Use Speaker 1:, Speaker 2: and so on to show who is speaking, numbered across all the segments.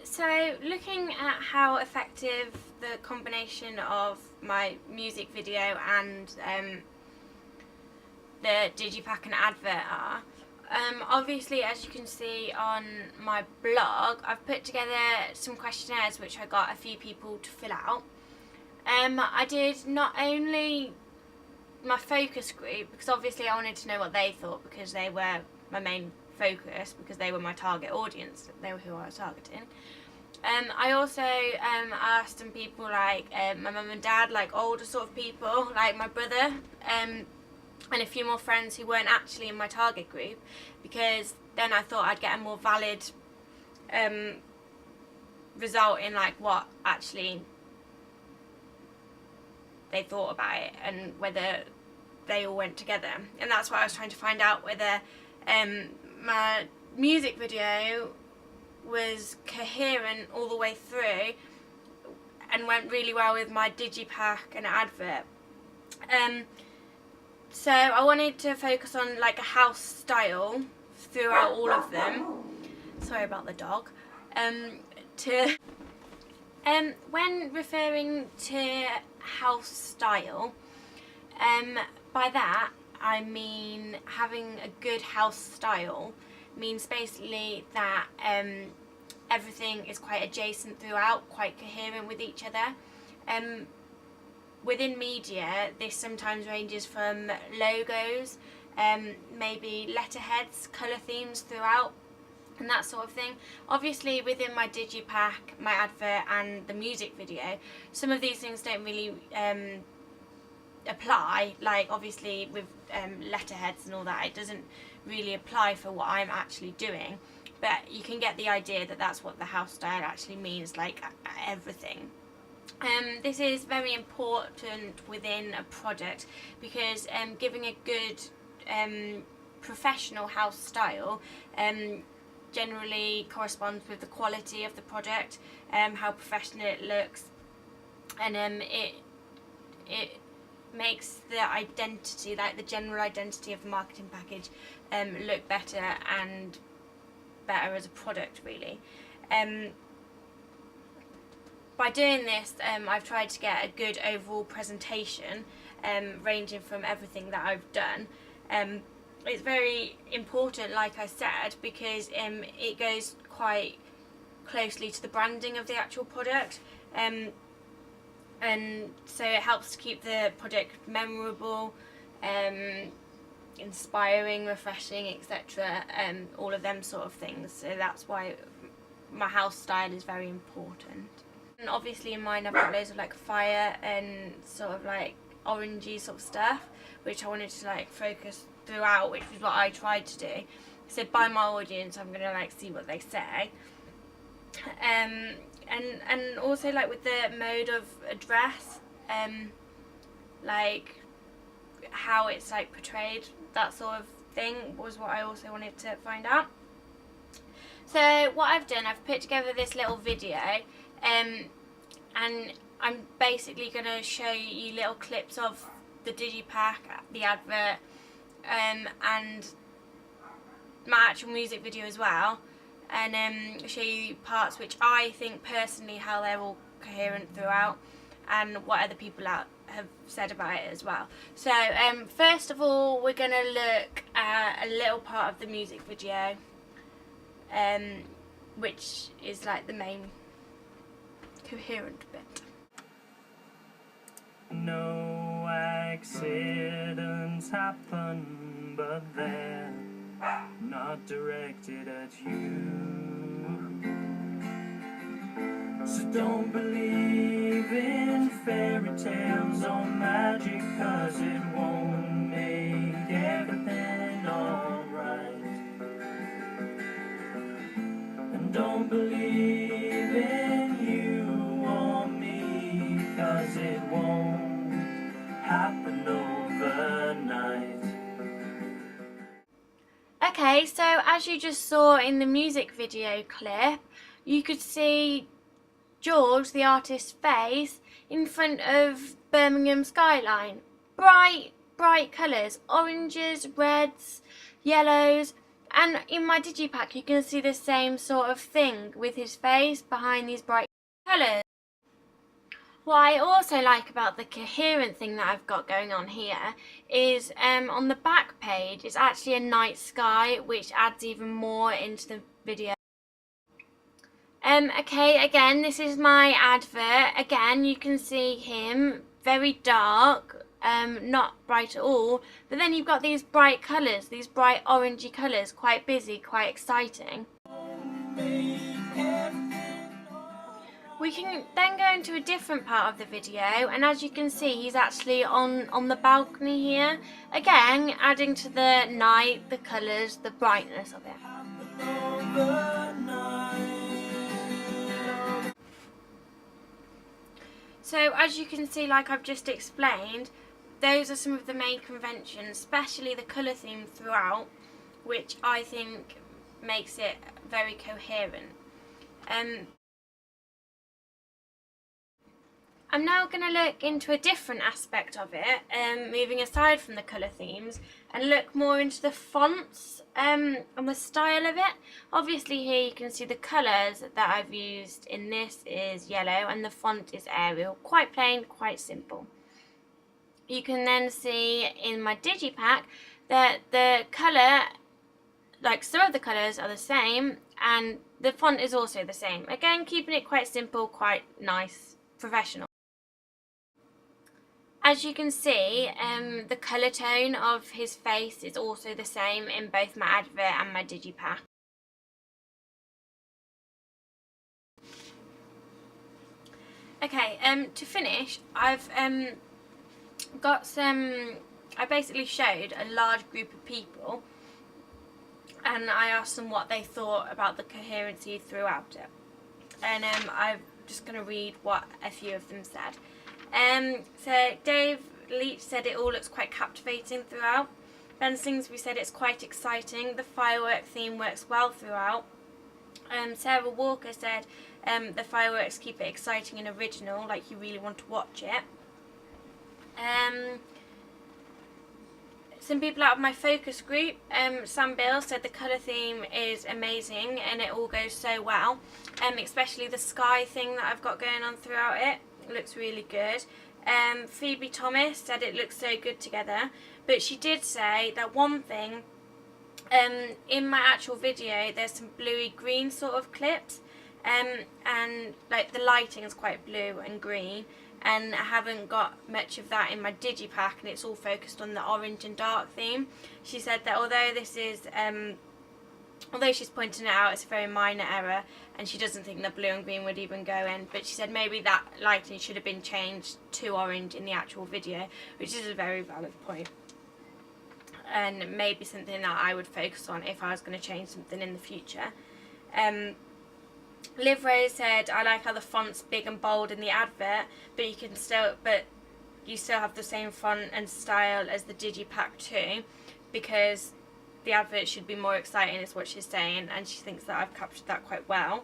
Speaker 1: So looking at how effective the combination of my music video and the Digipack and advert are, obviously, as you can see on my blog, I've put together some questionnaires which I got a few people to fill out. I did not only my focus group, because obviously I wanted to know what they thought, because they were my main focus, because they were my target audience, they were who I was targeting. I also asked some people like my mum and dad, like older sort of people, like my brother, and a few more friends who weren't actually in my target group, because then I thought I'd get a more valid result in like what actually they thought about it and whether they all went together. And that's why I was trying to find out whether my music video was coherent all the way through and went really well with my Digipack and advert. So I wanted to focus on like a house style throughout all of them. Sorry about the dog. When referring to house style, by that I mean having a good house style means basically that everything is quite adjacent throughout, quite coherent with each other. Within media, this sometimes ranges from logos, maybe letterheads, colour themes throughout, and that sort of thing. Obviously, within my Digipack, my advert and the music video, some of these things don't really apply. Like obviously with letterheads and all that, it doesn't really apply for what I'm actually doing, but you can get the idea that that's what the house style actually means, like everything. This is very important within a project, because giving a good professional house style generally corresponds with the quality of the project, how professional it looks, and it makes the identity, like the general identity of the marketing package, look better and better as a product, really. By doing this, I've tried to get a good overall presentation, ranging from everything that I've done. It's very important, like I said, because it goes quite closely to the branding of the actual product, and so it helps to keep the product memorable, inspiring, refreshing, etc., all of them sort of things. So that's why my house style is very important. And obviously in mine I've got loads of like fire and sort of like orangey sort of stuff, which I wanted to like focus throughout, which is what I tried to do. So by my audience, I'm gonna like see what they say. And also like with the mode of address, like how it's like portrayed, that sort of thing was what I also wanted to find out. So what I've done, I've put together this little video, and I'm basically going to show you little clips of the Digipack, the advert, and my actual music video as well, and show you parts which I think personally how they're all coherent throughout, and what other people out have said about it as well. So first of all, we're going to look at a little part of the music video, which is like the main coherent bit.
Speaker 2: No accidents happen, but they're not directed at you. So don't believe in fairy tales or magic, 'cause it won't make everything alright. And don't believe in you or me, 'cause it won't happen overnight.
Speaker 1: Okay, so as you just saw in the music video clip, you could see George, the artist's face, in front of Birmingham skyline. Bright colours, oranges, reds, yellows, And in my digipack you can see the same sort of thing with his face behind these bright colours. What I also like about the coherent thing that I've got going on here is on the back page it's actually a night sky, which adds even more into the video. Okay, again, this is my advert. Again, you can see him very dark, not bright at all, but then you've got these bright colours, these bright orangey colours, quite busy, quite exciting. We can then go into a different part of the video, and as you can see he's actually on the balcony here, again adding to the night, the colours, the brightness of it. So as you can see, like I've just explained, those are some of the main conventions, especially the colour theme throughout, which I think makes it very coherent. I'm now going to look into a different aspect of it, moving aside from the colour themes, and look more into the fonts and the style of it. Obviously here you can see the colours that I've used in this is yellow and the font is Arial. Quite plain, quite simple. You can then see in my digipack that the colour, like some of the colours are the same and the font is also the same. Again, keeping it quite simple, quite nice, professional. As you can see, the colour tone of his face is also the same in both my advert and my digipack. Okay, to finish, I've got some, I basically showed a large group of people and I asked them what they thought about the coherency throughout it. And I'm just going to read what a few of them said. So Dave Leach said it all looks quite captivating throughout. Ben Singsbury said it's quite exciting. The firework theme works well throughout. Sarah Walker said the fireworks keep it exciting and original, like you really want to watch it. Some people out of my focus group, Sam Bill said the colour theme is amazing and it all goes so well, especially the sky thing that I've got going on throughout it. It looks really good. Phoebe Thomas said it looks so good together, but she did say that one thing, in my actual video there's some bluey green sort of clips, and like the lighting is quite blue and green, and I haven't got much of that in my digipack and it's all focused on the orange and dark theme. She said that although this is although she's pointing it out, it's a very minor error and she doesn't think that blue and green would even go in, but she said maybe that lighting should have been changed to orange in the actual video, which is a very valid point and maybe something that I would focus on if I was going to change something in the future. Liv Rose said, I like how the font's big and bold in the advert, but you still have the same font and style as the digipack too, because the advert should be more exciting is what she's saying, and she thinks that I've captured that quite well.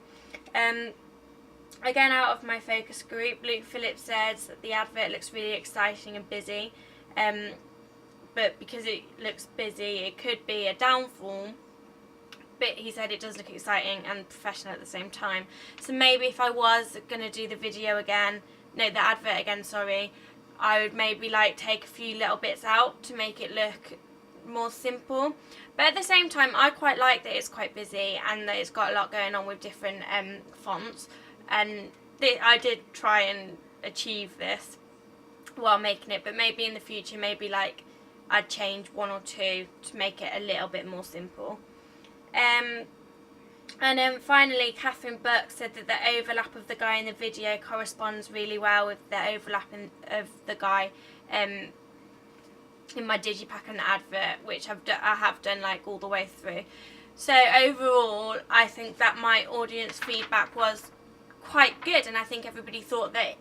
Speaker 1: Again, out of my focus group, Luke Phillips says that the advert looks really exciting and busy, but because it looks busy it could be a downfall, but he said it does look exciting and professional at the same time. So maybe if I was going to do the advert again, sorry, I would maybe like take a few little bits out to make it look more simple, but at the same time I quite like that it's quite busy and that it's got a lot going on with different fonts, and I did try and achieve this while making it, but maybe in the future maybe like I'd change one or two to make it a little bit more simple. And then finally Catherine Burke said that the overlap of the guy in the video corresponds really well with the overlap of the guy in my digipack and advert, which I have done like all the way through. So overall I think that my audience feedback was quite good, and I think everybody thought that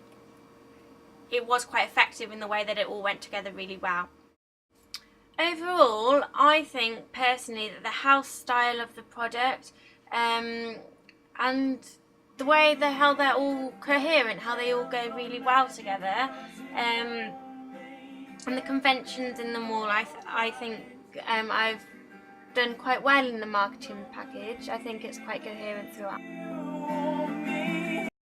Speaker 1: it was quite effective in the way that it all went together really well. Overall, I think personally that the house style of the product and the way how they're all coherent, how they all go really well together, and the conventions in them all, I think I've done quite well in the marketing package. I think it's quite coherent throughout.